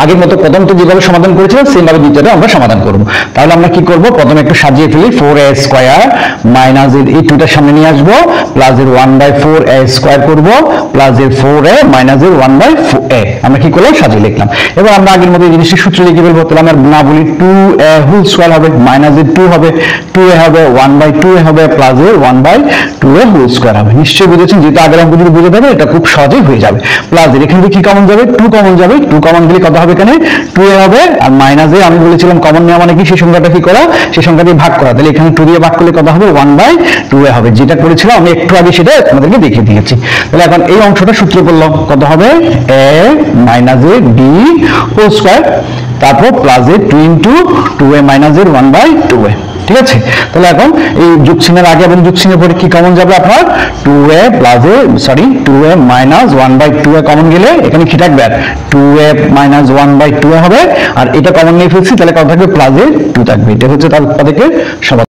আগের মতো প্রথম তো যেভাবে সমাধান করেছিলাম সেম ভাবে দ্বিতীয়টা আমরা সমাধান করব। তাহলে আমরা কি করব, প্রথমে একটু সাজিয়ে ফেলি, 4a² মাইনাস এই 2টার সামনে নিয়ে আসবো, প্লাস এর 1/4a স্কয়ার করব, প্লাস এর 4a মাইনাস এর 1/4a আমরা কি করলাম, সাজিয়ে লিখলাম। এবার আমরা আগের মতো এই জিনিসটি সূত্র লিখে ফেলবো। তাহলে আমরা না বলি 2a হোল স্কয়ার হবে, মাইনাস এর 2 হবে, 2a হবে, 1/2a হবে, প্লাস এর 1/2a হোল স্কয়ার হবে। নিশ্চয়ই বুঝেছেন, যেটা আগের অঙ্ক যদি বুঝে যাবে এটা খুব সহজেই হয়ে যাবে। প্লাস এর এখান থেকে কি কমন যাবে, 2 কমন যাবে, 2 কমন গেলে কত হবে, এখানে 2a হবে, আর মাইনাস এ আমি বলেছিলাম কমন নেওয়া মানে কি, সেই সংখ্যাটা কি করা, সেই সংখ্যা দিয়ে ভাগ করা। তাহলে এখানে 2 দিয়ে ভাগ করলে কত হবে, 1/2a হবে, যেটা করেছিলাম আমি একটু আগে সেটা আপনাদেরকে দেখিয়ে দিয়েছি। তাহলে এখন এই অংশটা সূত্র করলাম, কত হবে, a মাইনাস এ b হোল স্কয়ার, তারপর প্লাস এ 2 ইনটু 2a মাইনাস এর 1/2a। ঠিক আছে, তাহলে এখন এই যোগ চিহ্নের আগে এবং যোগ চিহ্নের পরে কি কমন যাবে আপনার, 2a প্লাস এ 2a মাইনাস 1/2a কমন গেলে এখানে কি থাকবে, 2a মাইনাস 1/2a হবে, আর এটা কমন নিয়ে ফেলছি, তাহলে কত থাকবে, প্লাস এ 2 থাকবে। এটা হচ্ছে তার সমাধান।